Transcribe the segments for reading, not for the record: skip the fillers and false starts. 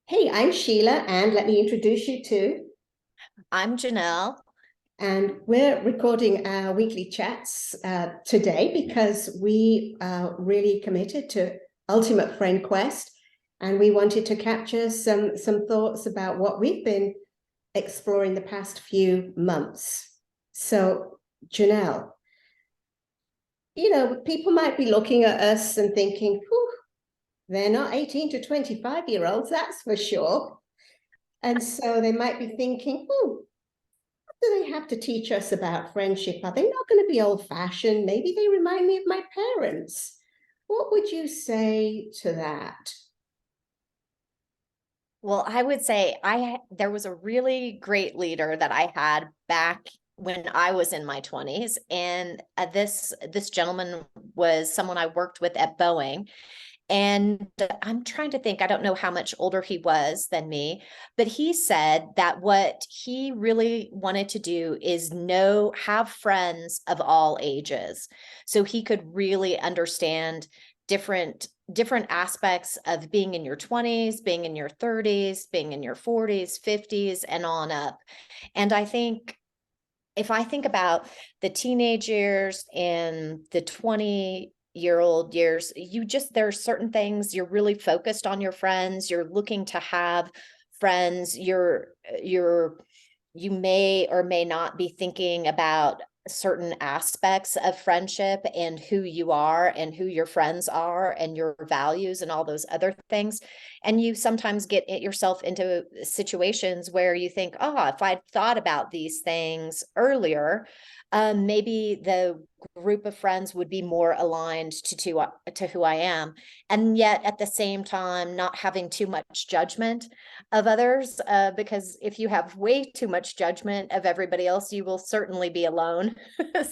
Hey, I'm Sheila, and let me introduce you to. I'm Janelle. And we're recording our weekly chats today because we are really committed to Ultimate Friend Quest, and we wanted to capture some thoughts about what we've been exploring the past few months. So, Janelle, people might be looking at us and thinking, "Whew, they're not 18 to 25-year-olds, that's for sure." And so they might be thinking, do they have to teach us about friendship? Are they not going to be old fashioned? Maybe they remind me of my parents. What would you say to that? Well, I would say there was a really great leader that I had back when I was in my 20s, and this gentleman was someone I worked with at Boeing. And I'm trying to think, I don't know how much older he was than me, but he said that what he really wanted to do is have friends of all ages. So he could really understand different aspects of being in your 20s, being in your 30s, being in your 40s, 50s, and on up. And I think if I think about the teenage years and the 20-year-old years, there are certain things you're really focused on your friends, you're looking to have friends, you may or may not be thinking about certain aspects of friendship and who you are and who your friends are and your values and all those other things. And you sometimes get yourself into situations where you think, oh, if I'd thought about these things earlier, maybe the group of friends would be more aligned to who I am. And yet at the same time, not having too much judgment of others, because if you have way too much judgment of everybody else, you will certainly be alone.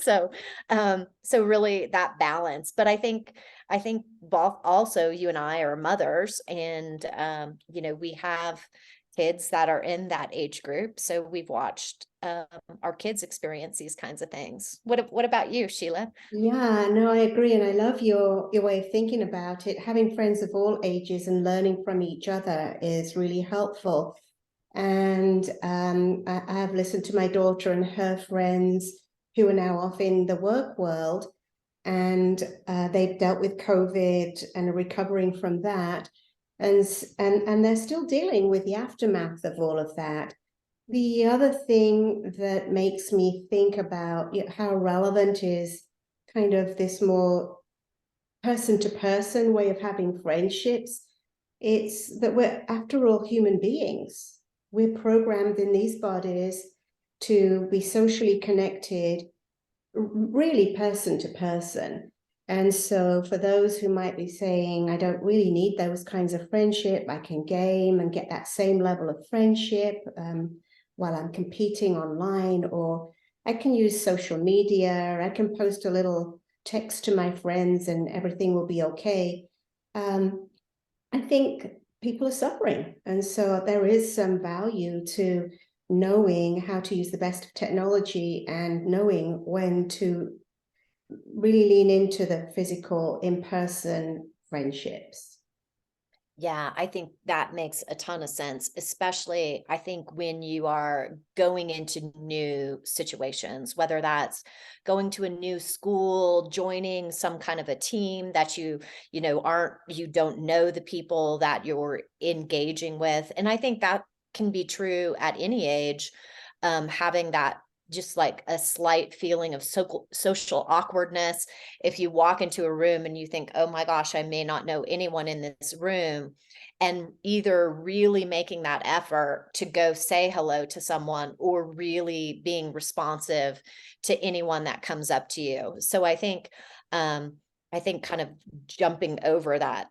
So really that balance. But I think both also you and I are mothers, and we have kids that are in that age group. So we've watched our kids experience these kinds of things. What about you, Sheila? Yeah, no, I agree. And I love your way of thinking about it. Having friends of all ages and learning from each other is really helpful. And I have listened to my daughter and her friends who are now off in the work world, and they've dealt with COVID and are recovering from that, and they're still dealing with the aftermath of all of that. The other thing that makes me think about how relevant is kind of this more person to person way of having friendships. It's that we're, after all, human beings. We're programmed in these bodies to be socially connected, really person to person. And so, for those who might be saying, I don't really need those kinds of friendship, I can game and get that same level of friendship while I'm competing online, or I can use social media, I can post a little text to my friends and everything will be okay. Um, I think people are suffering. And so there is some value to knowing how to use the best of technology and knowing when to really lean into the physical, in person friendships. Yeah, I think that makes a ton of sense, especially I think when you are going into new situations, whether that's going to a new school, joining some kind of a team that you don't know the people that you're engaging with. And I think that can be true at any age, having that just like a slight feeling of social awkwardness if you walk into a room and you think, oh my gosh, I may not know anyone in this room, and either really making that effort to go say hello to someone or really being responsive to anyone that comes up to you. So I think kind of jumping over that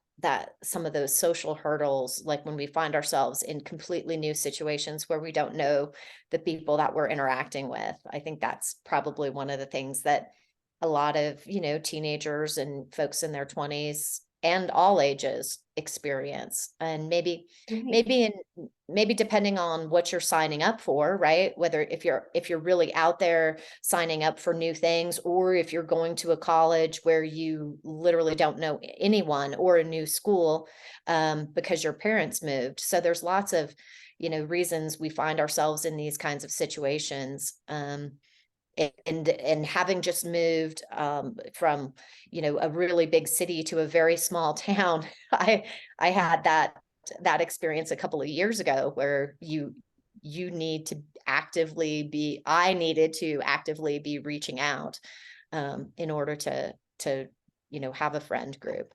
some of those social hurdles, like when we find ourselves in completely new situations where we don't know the people that we're interacting with, I think that's probably one of the things that a lot of teenagers and folks in their 20s and all ages experience. And maybe depending on what you're signing up for, right? Whether if you're really out there signing up for new things, or if you're going to a college where you literally don't know anyone, or a new school because your parents moved. So there's lots of, reasons we find ourselves in these kinds of situations. And having just moved from a really big city to a very small town, I had that experience a couple of years ago, where you need to actively be I needed to actively be reaching out in order to have a friend group.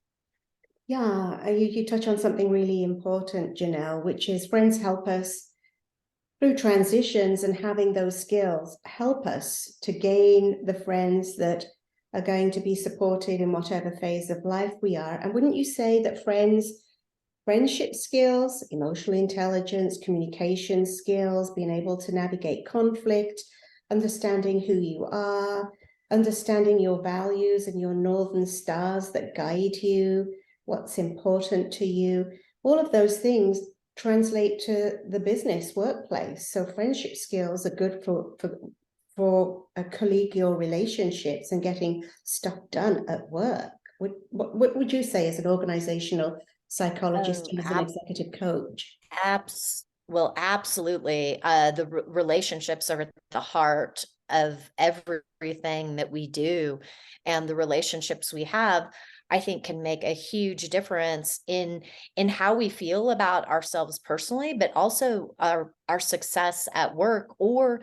Yeah, you touch on something really important, Janelle, which is friends help us through transitions, and having those skills help us to gain the friends that are going to be supported in whatever phase of life we are. And wouldn't you say that friendship skills, emotional intelligence, communication skills, being able to navigate conflict, understanding who you are, understanding your values and your northern stars that guide you, what's important to you, all of those things translate to the business workplace. So friendship skills are good for a collegial relationships and getting stuff done at work. What would you say as an organizational psychologist and as an executive coach? Well, absolutely. The relationships are at the heart of everything that we do, and the relationships we have, I think, can make a huge difference in how we feel about ourselves personally, but also our success at work, or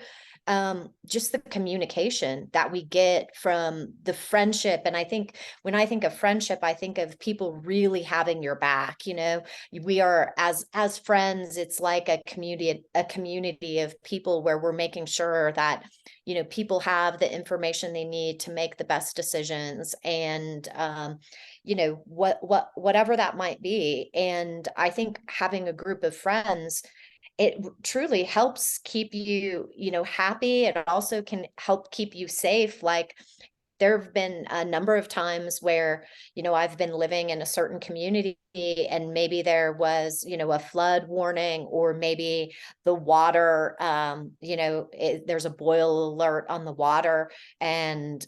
just the communication that we get from the friendship. And I think when I think of friendship, I think of people really having your back. We are, as friends, it's like a community of people where we're making sure that people have the information they need to make the best decisions, and whatever that might be. And I think having a group of friends, it truly helps keep you happy. It also can help keep you safe. Like, there have been a number of times where, I've been living in a certain community, and maybe there was, a flood warning, or maybe the water, there's a boil alert on the water, and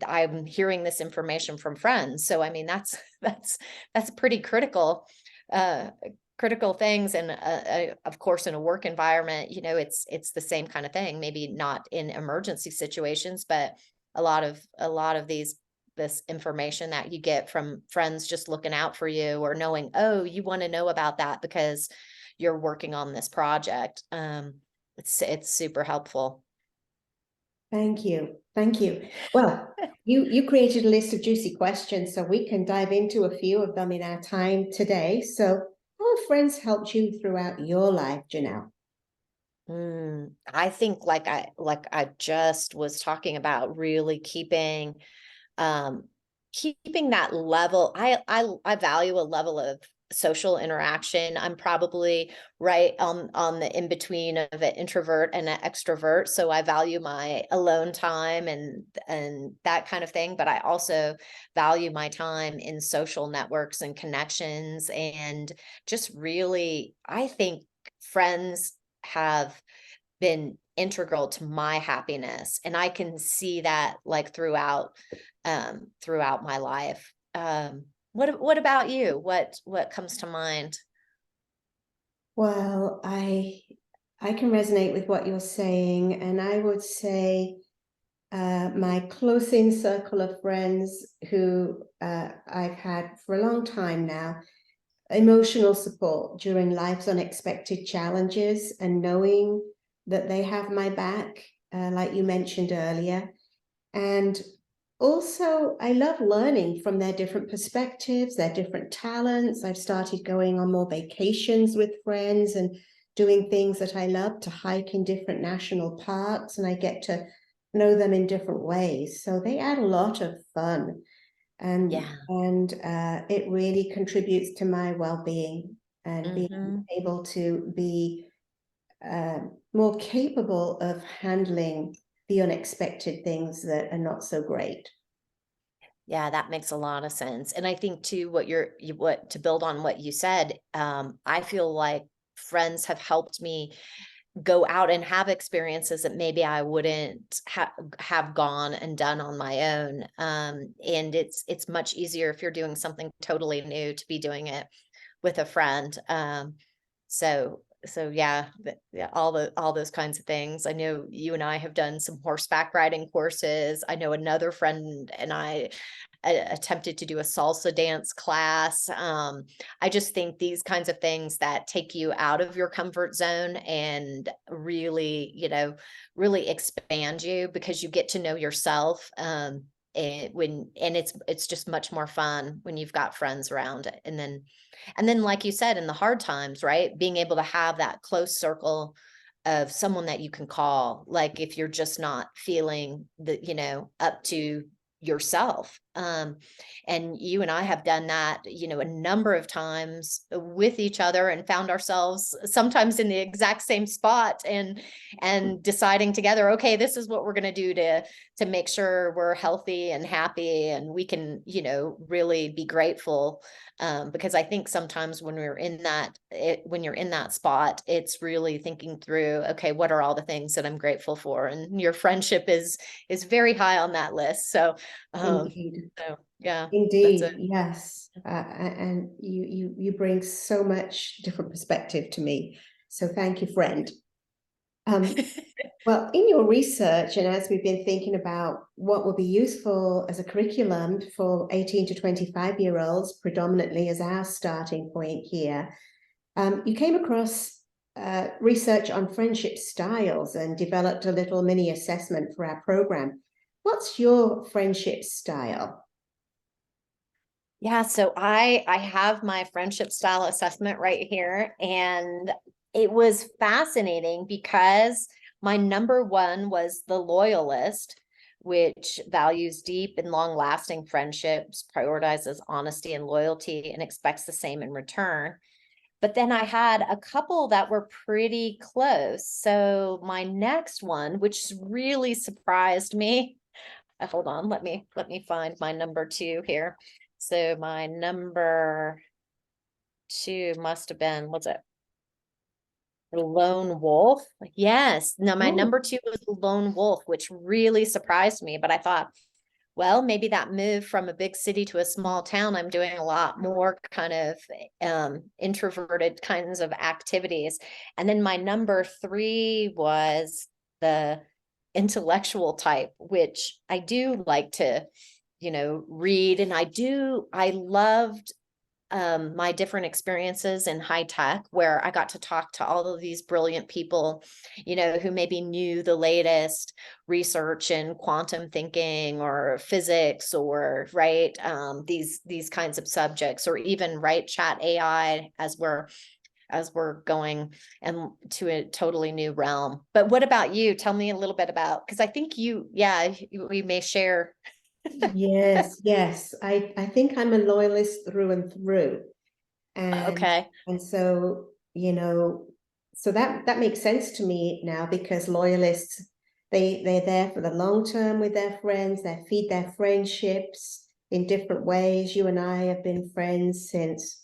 I'm hearing this information from friends. So, I mean, that's pretty critical, critical things. And of course, in a work environment, it's the same kind of thing, maybe not in emergency situations, but a lot of this information that you get from friends just looking out for you, or knowing, oh, you want to know about that because you're working on this project. It's super helpful. Thank you. Well, you created a list of juicy questions, so we can dive into a few of them in our time today. So, how have friends helped you throughout your life, Janelle? I think, like I just was talking about, really keeping that level. I value a level of social interaction. I'm probably right on the in between of an introvert and an extrovert, so I value my alone time and that kind of thing. But I also value my time in social networks and connections, and just really, I think friends have been integral to my happiness, and I can see that, like, throughout my life. What about you? What comes to mind? Well, I can resonate with what you're saying, and I would say my close-in circle of friends who I've had for a long time now, emotional support during life's unexpected challenges, and knowing that they have my back, like you mentioned earlier. And also, I love learning from their different perspectives, their different talents. I've started going on more vacations with friends and doing things that I love, to hike in different national parks, and I get to know them in different ways. So they add a lot of fun, and it really contributes to my well-being, and being able to be more capable of handling the unexpected things that are not so great. Yeah, that makes a lot of sense. And I think too, what to build on what you said, I feel like friends have helped me go out and have experiences that maybe I wouldn't have gone and done on my own. And it's much easier if you're doing something totally new to be doing it with a friend. So yeah, yeah, all those kinds of things. I know you and I have done some horseback riding courses. I know another friend and I attempted to do a salsa dance class. I just think these kinds of things that take you out of your comfort zone and really, really expand you because you get to know yourself. And it's just much more fun when you've got friends around. And then like you said, in the hard times, right? Being able to have that close circle of someone that you can call, like if you're just not feeling up to yourself. And you and I have done that, a number of times with each other and found ourselves sometimes in the exact same spot and deciding together, okay, this is what we're going to do to make sure we're healthy and happy and we can, really be grateful. Because I think sometimes when when you're in that spot, it's really thinking through, okay, what are all the things that I'm grateful for? And your friendship is very high on that list. Um, Indeed. so yeah, that's Indeed, it. yes. And you bring so much different perspective to me. So thank you, friend. Well, in your research, and as we've been thinking about what would be useful as a curriculum for 18 to 25-year-olds, predominantly as our starting point here, you came across research on friendship styles and developed a little mini assessment for our program. What's your friendship style? Yeah, so I have my friendship style assessment right here, and it was fascinating because my number one was the loyalist, which values deep and long-lasting friendships, prioritizes honesty and loyalty, and expects the same in return. But then I had a couple that were pretty close. So my next one, which really surprised me, hold on, let me find my number two here. So my number two must have been, what's it? The lone wolf. Yes. No, my Oh, number two was the lone wolf, which really surprised me. But I thought, well, maybe that move from a big city to a small town, I'm doing a lot more kind of introverted kinds of activities. And then my number three was the intellectual type, which I do like to, read. And I loved my different experiences in high tech where I got to talk to all of these brilliant people, who maybe knew the latest research in quantum thinking or physics or right these kinds of subjects, or even right chat AI as we're going and to a totally new realm. But what about you? Tell me a little bit about, because I think we may share. yes, yes. I think I'm a loyalist through and through. And Okay. and so, so that makes sense to me now because loyalists, they're there for the long term with their friends, they feed their friendships in different ways. You and I have been friends since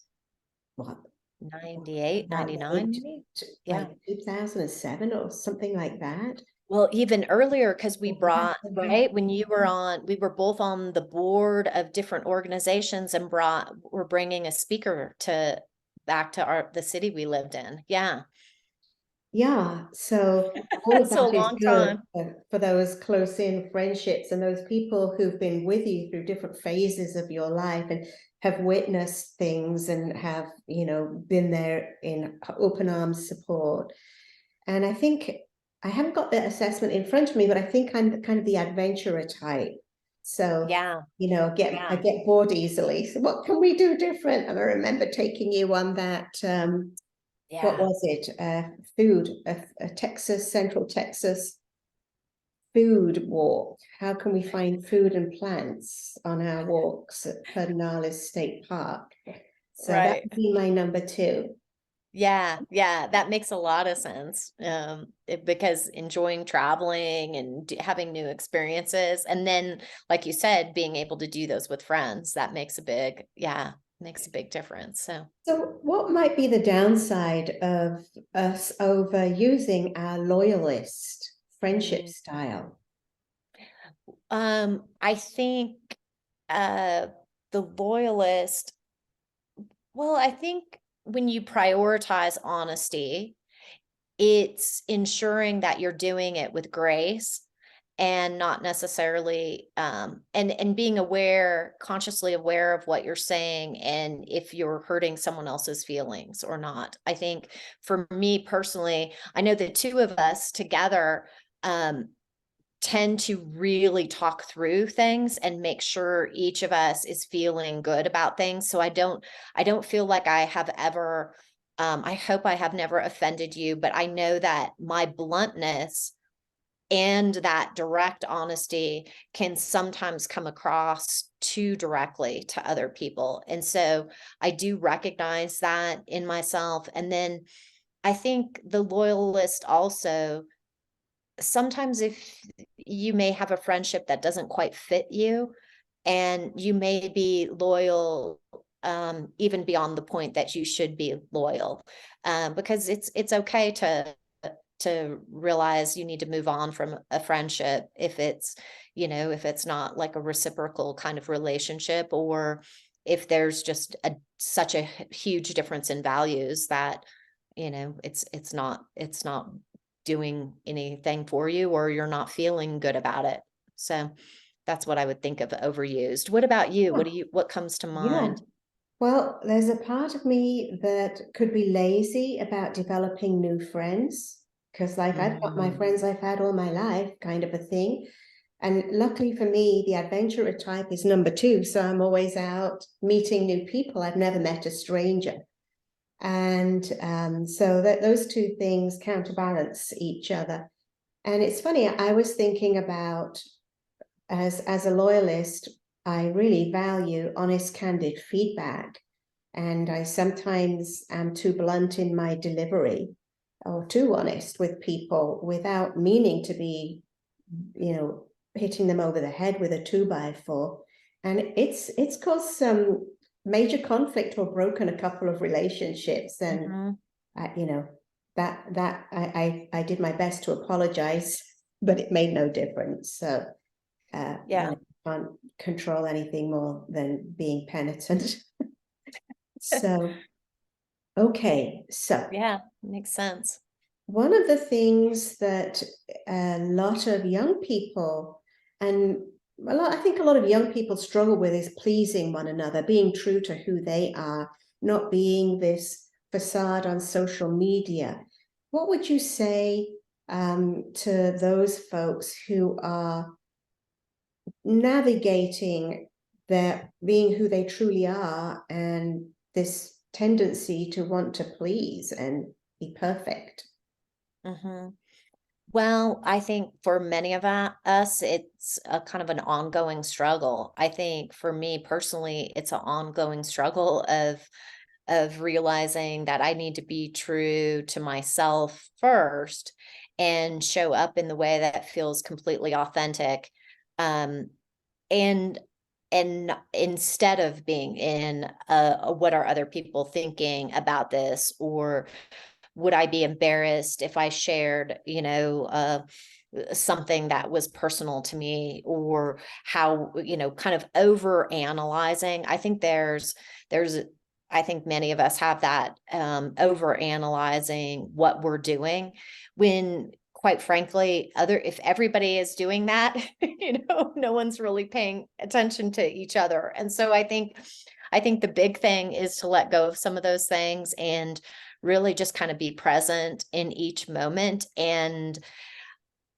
what, 98, about 99, late maybe. like Yeah. 2007 or something like that. Well, even earlier, because we Yeah, brought, right, when we were both on the board of different organizations and we're bringing a speaker back to the city we lived in. Yeah. yeah, so all of So a that is long good time. for those close in friendships and those people who've been with you through different phases of your life and have witnessed things and have, been there in open arms support. And I think I haven't got the assessment in front of me, but I think I'm kind of the adventurer type. So, Yeah. I Yeah. get bored easily. So what can we do different? And I remember taking you on that what Yeah. was it? Food, a Texas, Central Texas food walk. How can we find food and plants on our walks at Pedernales State Park? So that Right. would be my number two. Yeah, yeah, that makes a lot of sense. Because enjoying traveling and having new experiences, and then, like you said, being able to do those with friends, that makes a big, yeah, makes a big difference. So, So what might be the downside of us overusing our loyalist friendship mm, style? I think, uh, the loyalist, well, I think when you prioritize honesty, it's ensuring that you're doing it with grace and not necessarily and being aware, consciously aware of what you're saying and if you're hurting someone else's feelings or not. I think for me personally, I know the two of us together um tend to really talk through things and make sure each of us is feeling good about things. So I don't feel like I have ever I hope I have never offended you, but I know that my bluntness and that direct honesty can sometimes come across too directly to other people. And so I do recognize that in myself. And then I think the loyalist also, sometimes if you may have a friendship that doesn't quite fit you, and you may be loyal even beyond the point that you should be loyal, because it's okay to realize you need to move on from a friendship if it's, if it's not like a reciprocal kind of relationship, or if there's just such a huge difference in values that, it's not doing anything for you, or you're not feeling good about it. So that's what I would think of overused. What about you? Yeah. What comes to Yeah. mind? Well, there's a part of me that could be lazy about developing new friends because, like, I've got my Mhm. friends I've had all my life, kind of a thing. And luckily for me, the adventurer type is number two. So I'm always out meeting new people. I've never met a stranger. And so that those two things counterbalance each other. And it's funny, I was thinking about as a loyalist, I really value honest, candid feedback. And I sometimes am too blunt in my delivery or too honest with people without meaning to be, hitting them over the head with a 2x4. And it's caused some major conflict or broken a couple of relationships. And Mhm. I did my best to apologize, but it made no difference. So Yeah. can't control anything more than being penitent. So, okay, so Yeah, makes sense. one of the things that a lot of young people and I think a lot of young people struggle with is pleasing one another, being true to who they are, not being this facade on social media. What would you say to those folks who are navigating their being who they truly are and this tendency to want to please and be perfect? Hmm. Well, I think for many of us, it's a kind of an ongoing struggle. I think for me personally, it's an ongoing struggle of realizing that I need to be true to myself first and show up in the way that feels completely authentic. Um, and instead of being in what are other people thinking about this, or would I be embarrassed if I shared, something that was personal to me, or how, kind of over analyzing. There's, I think many of us have that over analyzing what we're doing, when quite frankly, if everybody is doing that, no one's really paying attention to each other. And so I think the big thing is to let go of some of those things and really just kind of be present in each moment. And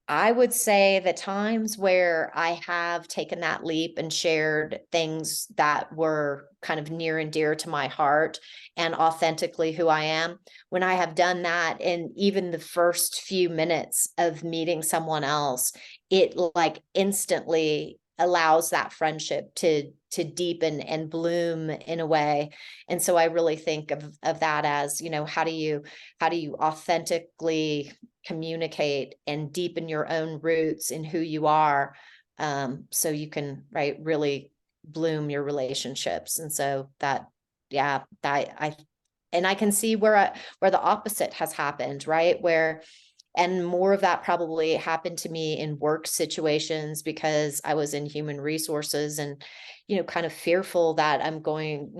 I would say the times where I have taken that leap and shared things that were kind of near and dear to my heart and authentically who I am, when I have done that, in even the first few minutes of meeting someone else, it like instantly allows that friendship to deepen and bloom in a way. And so I really think of that as, how do you authentically communicate and deepen your own roots in who you are, so you can, right, really bloom your relationships. And so that, yeah, I can see where the opposite has happened, right? And more of that probably happened to me in work situations because I was in human resources and, kind of fearful that I'm going,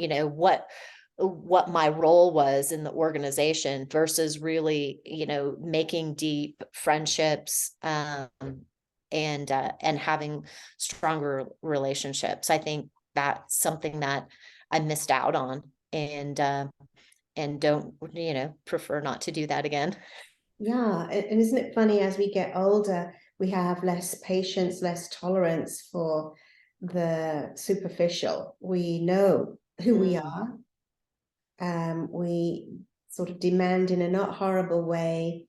what my role was in the organization versus really, making deep friendships, and having stronger relationships. I think that's something that I missed out on, and don't, prefer not to do that again. Yeah, and isn't it funny, as we get older, we have less patience, less tolerance for the superficial. We know who we are. We sort of demand, in a not horrible way,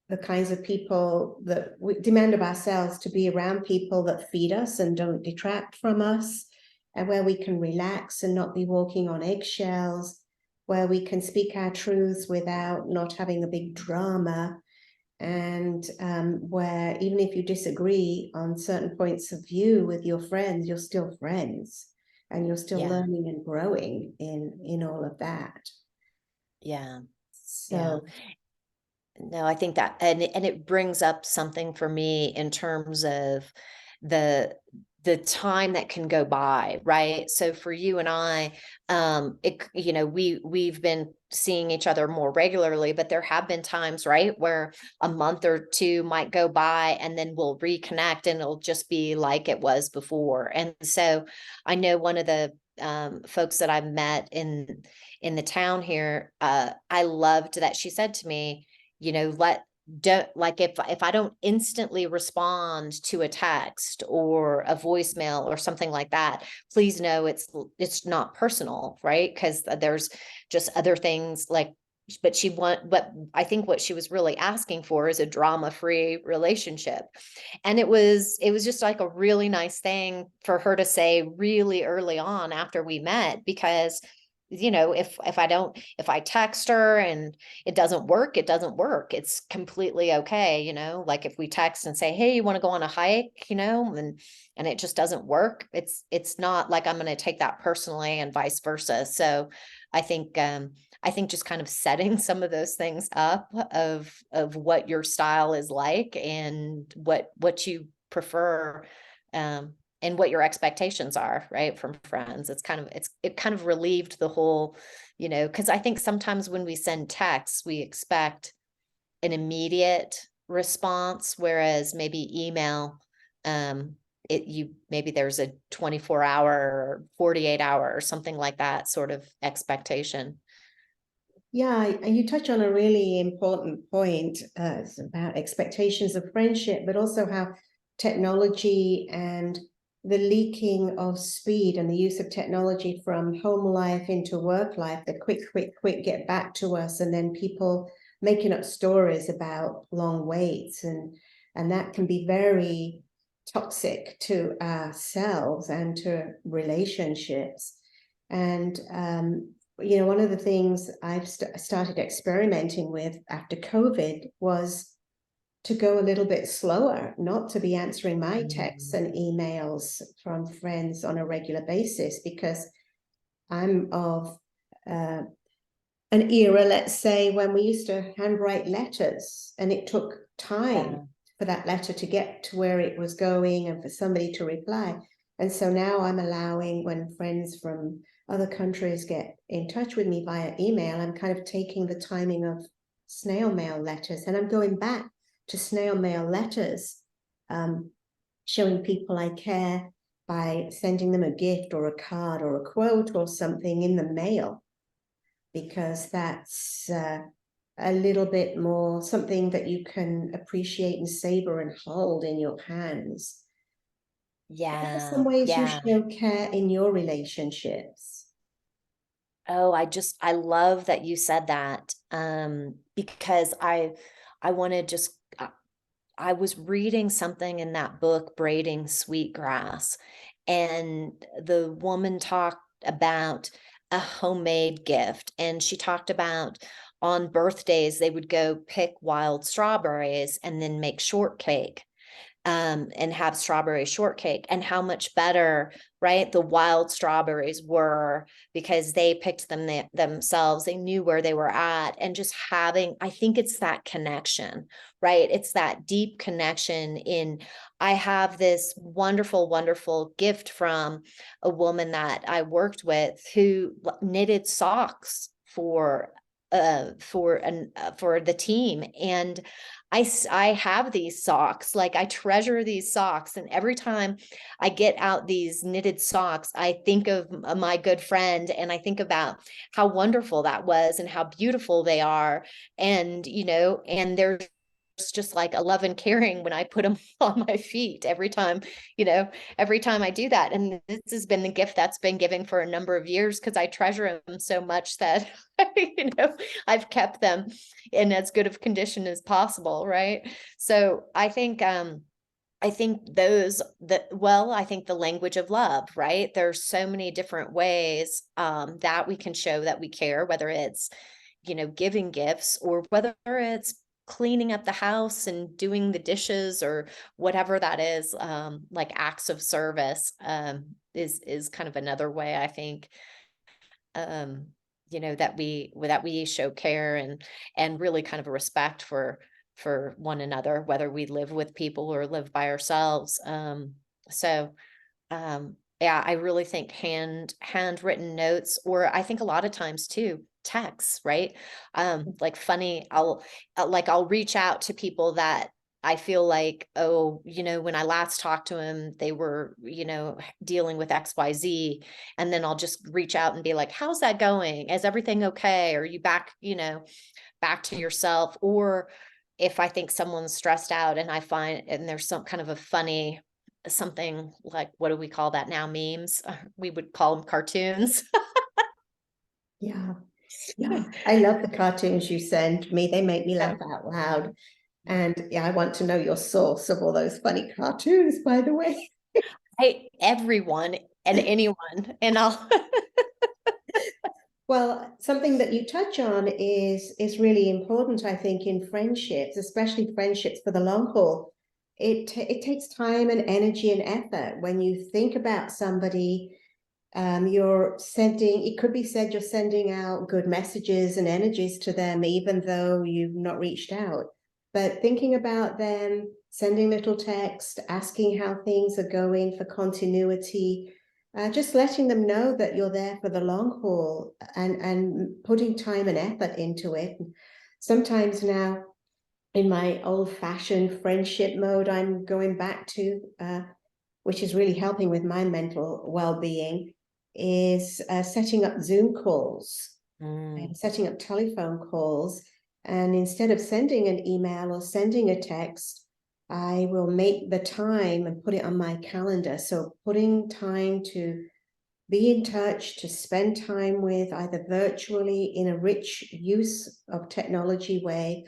the kinds of people that we demand of ourselves, to be around people that feed us and don't detract from us, and where we can relax and not be walking on eggshells, where we can speak our truths without not having a big drama, and where even if you disagree on certain points of view with your friends, you're still friends, and you're still learning and growing in all of that. Yeah. So No, I think that, and it brings up something for me in terms of the time that can go by, right? So for you and I, we've been seeing each other more regularly, but there have been times, right, where a month or two might go by and then we'll reconnect and it'll just be like it was before. And so I know one of the folks that I've met in the town here, I loved that she said to me, don't, like, if I don't instantly respond to a text or a voicemail or something like that, please know it's not personal, right? Because there's just other things, like, but I think what she was really asking for is a drama-free relationship. And it was just like a really nice thing for her to say really early on after we met, because if I text her and it doesn't work, it doesn't work. It's completely okay. Like if we text and say, hey, you want to go on a hike, and it just doesn't work. It's not like I'm going to take that personally, and vice versa. So I think just kind of setting some of those things up of what your style is like and what you prefer, and what your expectations are, right, from friends. It kind of relieved the whole, because I think sometimes when we send texts, we expect an immediate response, whereas maybe email, maybe there's a 24-hour or 48-hour or something like that sort of expectation. yeah, and you touch on a really important point. It's about expectations of friendship, but also how technology and the leaking of speed and the use of technology from home life into work life, the quick get back to us, and then people making up stories about long waits, and that can be very toxic to ourselves and to relationships. And one of the things I've started experimenting with after COVID was to go a little bit slower, not to be answering my texts and emails from friends on a regular basis, because I'm of an era, let's say, when we used to handwrite letters, and it took time for that letter to get to where it was going and for somebody to reply. And so now I'm allowing, when friends from other countries get in touch with me via email, I'm kind of taking the timing of snail mail letters, and I'm going back to snail mail letters, showing people I care by sending them a gift or a card or a quote or something in the mail, because that's a little bit more something that you can appreciate and savor and hold in your hands. What are some ways you show care in your relationships? Oh, I love that you said that, because I want to just, I was reading something in that book, Braiding Sweetgrass, and the woman talked about a homemade gift, and she talked about on birthdays they would go pick wild strawberries and then make shortcake, and have strawberry shortcake, and how much better, right, the wild strawberries were because they picked them themselves. They knew where they were at, and just having, I think it's that connection, right? It's that deep connection in, I have this wonderful, wonderful gift from a woman that I worked with who knitted socks for the team, and I have these socks, like I treasure these socks. And every time I get out these knitted socks, I think of my good friend, and I think about how wonderful that was and how beautiful they are. And, and there's just like a love and caring when I put them on my feet every time I do that. And this has been the gift that's been given for a number of years because I treasure them so much that, I've kept them in as good of condition as possible. Right. So I think I think I think the language of love, right? There's so many different ways that we can show that we care, whether it's, giving gifts or whether it's cleaning up the house and doing the dishes or whatever that is, like acts of service, is kind of another way I think, um, that we show care and really kind of a respect for one another, whether we live with people or live by ourselves. So yeah, I really think handwritten notes, or I think a lot of times too, texts, right? Like funny, I'll reach out to people that I feel like, oh, when I last talked to him, they were, dealing with XYZ. And then I'll just reach out and be like, how's that going? Is everything okay? Are you back to yourself? Or if I think someone's stressed out and I find, and there's some kind of a funny, something like, what do we call that now? Memes. We would call them cartoons. Yeah. Yeah. I love the cartoons you send me. They make me laugh out loud. And yeah, I want to know your source of all those funny cartoons, by the way. Everyone and anyone, and I'll Well, something that you touch on is really important, I think, in friendships, especially friendships for the long haul. It takes time and energy and effort when you think about somebody. It could be said you're sending out good messages and energies to them, even though you've not reached out. But thinking about them, sending little text, asking how things are going for continuity, just letting them know that you're there for the long haul and putting time and effort into it. Sometimes now, in my old-fashioned friendship mode, I'm going back to, which is really helping with my mental well-being, is setting up Zoom calls and setting up telephone calls. And instead of sending an email or sending a text, I will make the time and put it on my calendar. So putting time to be in touch, to spend time with, either virtually in a rich use of technology way,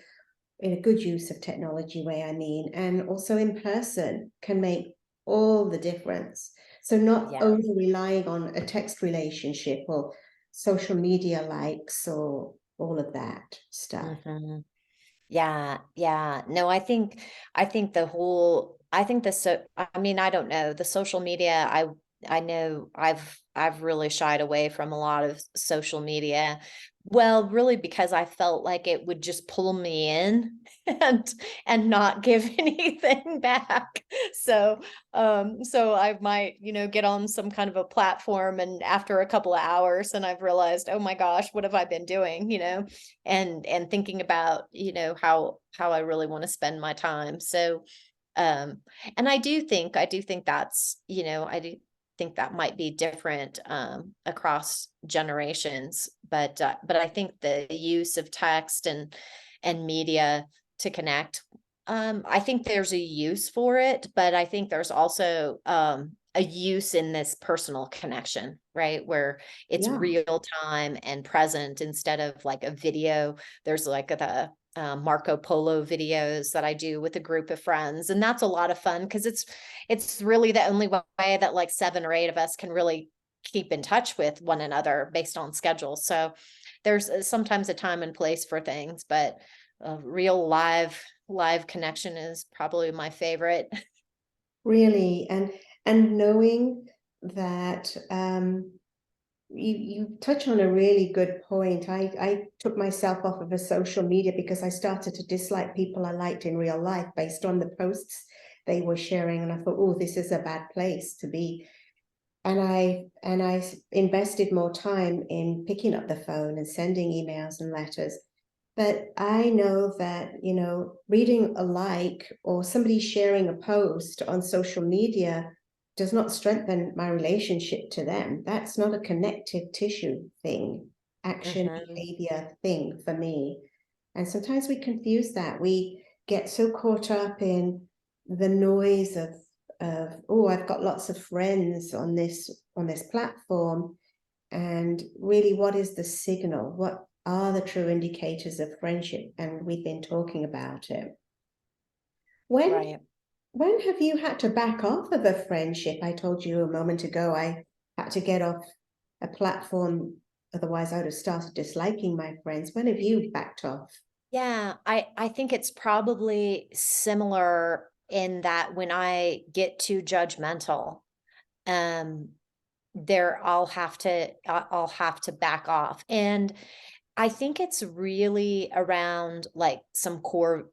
in a good use of technology way, I mean, and also in person, can make all the difference. So not yeah. only relying on a text relationship or social media likes or all of that stuff. Mhm. Yeah, yeah. No, I think I mean, I don't know. The social media, I know I've really shied away from a lot of social media. Well, really because I felt like it would just pull me in and not give anything back. So I might, get on some kind of a platform, and after a couple of hours and I've realized, oh my gosh, what have I been doing, and thinking about, how I really want to spend my time. So and I do think that's, I do think that might be different across generations, but I think the use of text and media to connect, I think there's a use for it, but I think there's also a use in this personal connection, right? Where it's Yeah. real time and present instead of like a video. There's like Marco Polo videos that I do with a group of friends. And that's a lot of fun because it's really the only way that like 7 or 8 of us can really keep in touch with one another based on schedule. So there's sometimes a time and place for things, but a real live connection is probably my favorite. Really, and knowing that you touch on a really good point. I took myself off of a social media because I started to dislike people I liked in real life based on the posts they were sharing, and I thought, oh, this is a bad place to be. And I invested more time in picking up the phone and sending emails and letters. But I know that, reading a like or somebody sharing a post on social media does not strengthen my relationship to them. That's not a connective tissue thing, action, behavior thing for me. And sometimes we confuse that. We get so caught up in the noise of oh, I've got lots of friends on this platform. And really, what is the signal? What are the true indicators of friendship? And we've been talking about it. Right. When have you had to back off of a friendship? I told you a moment ago I had to get off a platform, otherwise I would have started disliking my friends. When have you backed off? Yeah, I think it's probably similar in that when I get too judgmental, um, I'll have to back off. And I think it's really around like some core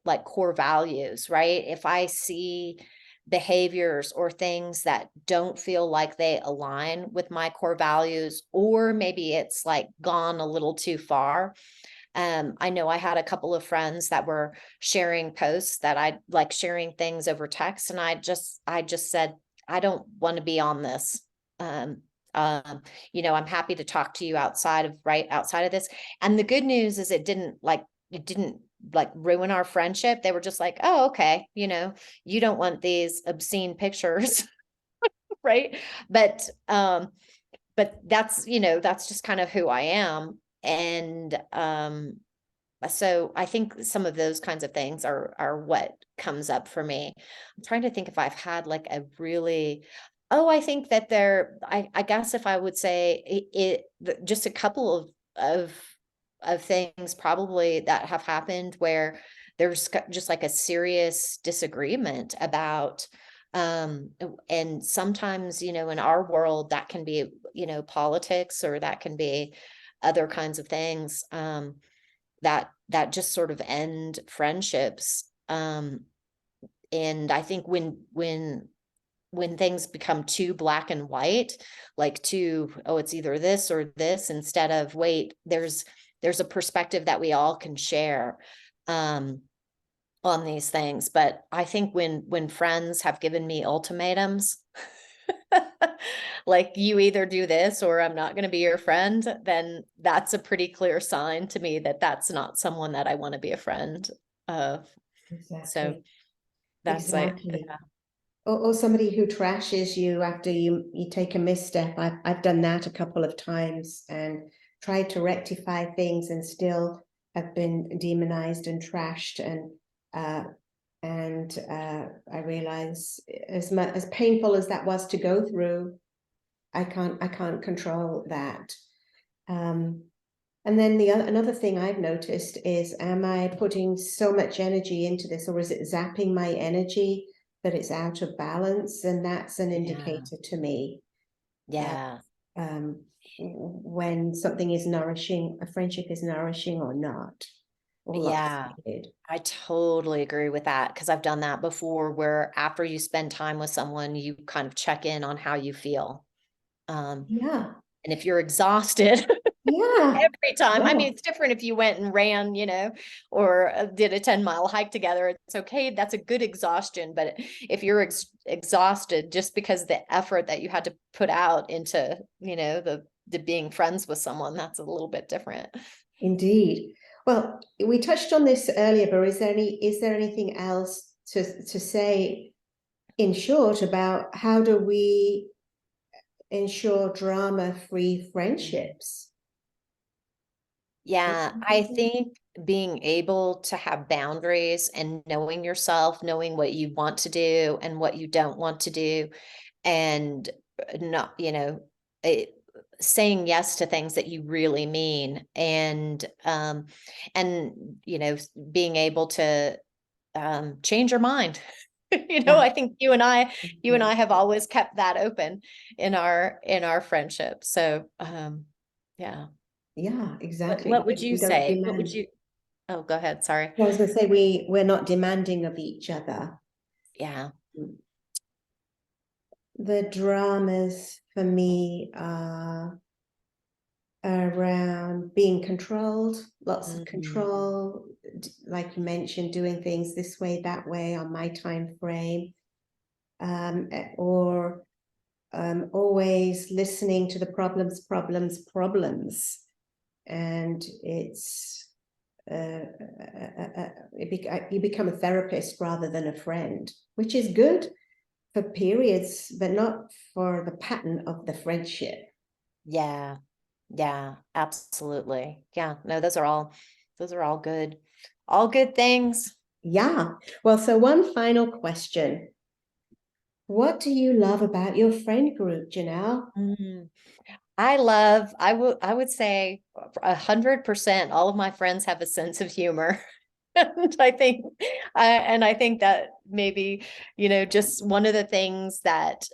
values, right? If I see behaviors or things that don't feel like they align with my core values, or maybe it's like gone a little too far. I know I had a couple of friends that were sharing posts that I like sharing things over text, and I just said, I don't want to be on this. Um, I'm happy to talk to you outside of this. And the good news is it didn't like ruin our friendship. They were just like, oh, okay, you don't want these obscene pictures, right? But that's just kind of who I am. And so I think some of those kinds of things are what comes up for me. I'm trying to think if I've had like a really, I think that I guess if I would say just a couple of things probably that have happened where there's just like a serious disagreement about, and sometimes, in our world that can be, politics, or that can be other kinds of things. That just sort of end friendships. And I think when things become too black and white, like it's either this or this, instead of wait, there's a perspective that we all can share on these things. But I think when friends have given me ultimatums, like you either do this or I'm not going to be your friend, then that's a pretty clear sign to me that that's not someone that I want to be a friend of. So Exactly. that's like, Exactly. Or somebody who trashes you after you take a misstep. I've done that a couple of times and tried to rectify things and still have been demonized and trashed. And I realize as painful as that was to go through, I can't control that. And then another thing I've noticed is, am I putting so much energy into this, or is it zapping my energy that it's out of balance? And that's an indicator to me. yeah. When something is nourishing, a friendship is nourishing or not. Or Yeah, lopsided. I totally agree with that, because I've done that before, where after you spend time with someone, you kind of check in on how you feel. Yeah. And if you're exhausted Yeah. every time, I Yeah. mean, it's different if you went and ran, or did a 10-mile hike together. It's okay. That's a good exhaustion. But if you're exhausted just because the effort that you had to put out into, the being friends with someone, that's a little bit different. Indeed. Well, we touched on this earlier, but is there anything else to say in short about how do we ensure drama-free friendships? Yeah, I think being able to have boundaries and knowing yourself, knowing what you want to do and what you don't want to do, and not, it, saying yes to things that you really mean, and being able to change your mind. Yeah. I think you and I have always kept that open in our friendship. So, yeah. Yeah, What exactly. what would you We don't say? What would demand. you Oh, go ahead. Sorry. I was going to say we're not demanding of each other. Yeah. The dramas for me are around being controlled, lots of Mhm. control, like you mentioned, doing things this way, that way on my time frame, or always listening to the problems, and you become a therapist rather than a friend, which is good for periods, but not for the pattern of the friendship. Yeah. Yeah, absolutely. Yeah. No, those are all good things. Yeah. Well, so one final question. What do you love about your friend group, Janelle? Mm. I would say 100% all of my friends have a sense of humor. And I think that maybe, just one of the things that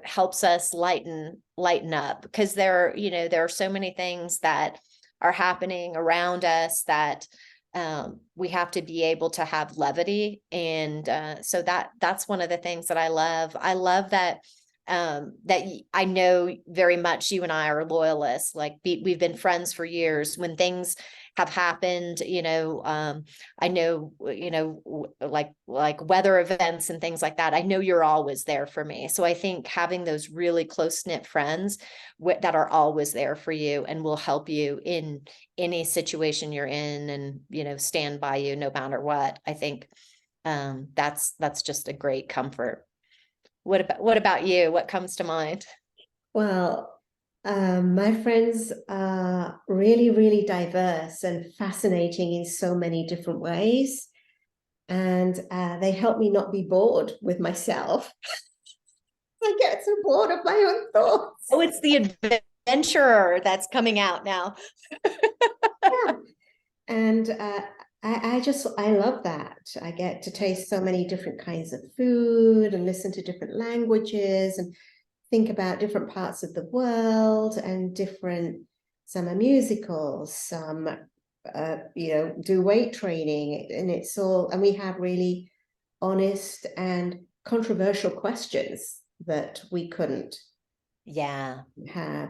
helps us lighten up, because there are so many things that are happening around us that we have to be able to have levity. And so that's one of the things that I love. I love that I know very much you and I are loyalists. Like, we've been friends for years. When things have happened, I know, like weather events and things like that, I know you're always there for me. So I think having those really close knit friends that are always there for you and will help you in any situation you're in, and stand by you no matter what, I think that's just a great comfort. What about you? What comes to mind? Well, my friends are really, really diverse and fascinating in so many different ways. And they help me not be bored with myself. I get so bored of my own thoughts. Oh, it's the adventurer that's coming out now. Yeah. And I love that. I get to taste so many different kinds of food and listen to different languages and think about different parts of the world and some are musicals, some, do weight training, and and we have really honest and controversial questions that we couldn't Yeah. have.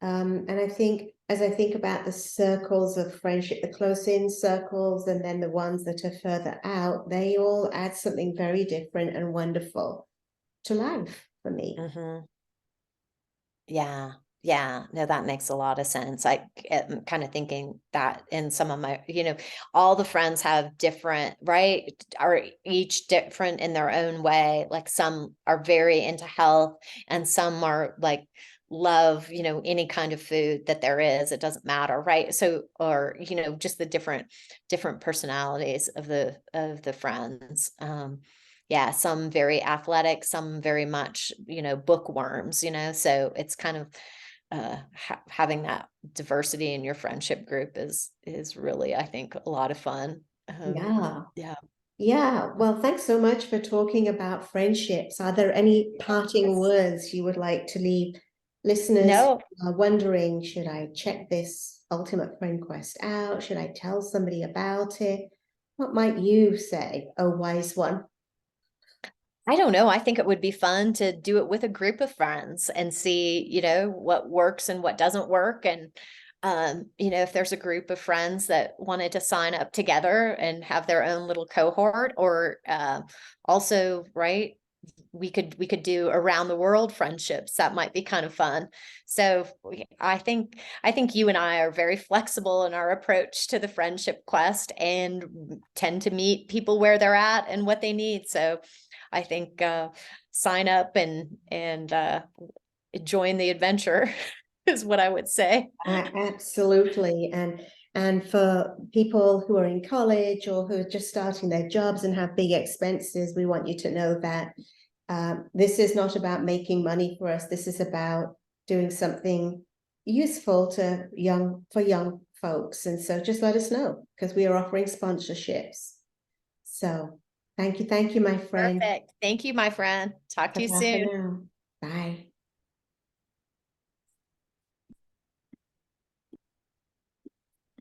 And I think as I think about the circles of friendship, the close in circles, and then the ones that are further out, they all add something very different and wonderful to life for me. Hmm. Yeah. Yeah. No, that makes a lot of sense. I am kind of thinking that in some of my, all the friends have different, right? Are each different in their own way. Like, some are very into health, and some are like, love, any kind of food that there is. It doesn't matter, right? So, or, just the different personalities of the friends. Yeah, some very athletic, some very much, bookworms, so it's kind of having that diversity in your friendship group is really, I think, a lot of fun. Yeah. Yeah. Yeah. Well, thanks so much for talking about friendships. Are there any parting Yes. words you would like to leave listeners No, who are wondering, should I check this Ultimate Friend Quest out? Should I tell somebody about it? What might you say, oh wise one? I don't know. I think it would be fun to do it with a group of friends and see, what works and what doesn't work. And, if there's a group of friends that wanted to sign up together and have their own little cohort, or also, right, we could do around the world friendships. That might be kind of fun. So I think you and I are very flexible in our approach to the friendship quest, and tend to meet people where they're at and what they need. So I think sign up and join the adventure. is what I would say. Absolutely. And for people who are in college or who are just starting their jobs and have big expenses, we want you to know that this is not about making money for us. This is about doing something useful to young folks. And so just let us know, because we are offering sponsorships. So thank you, my friend. Perfect. Thank you, my friend. Talk to you Bye for soon. now. Bye.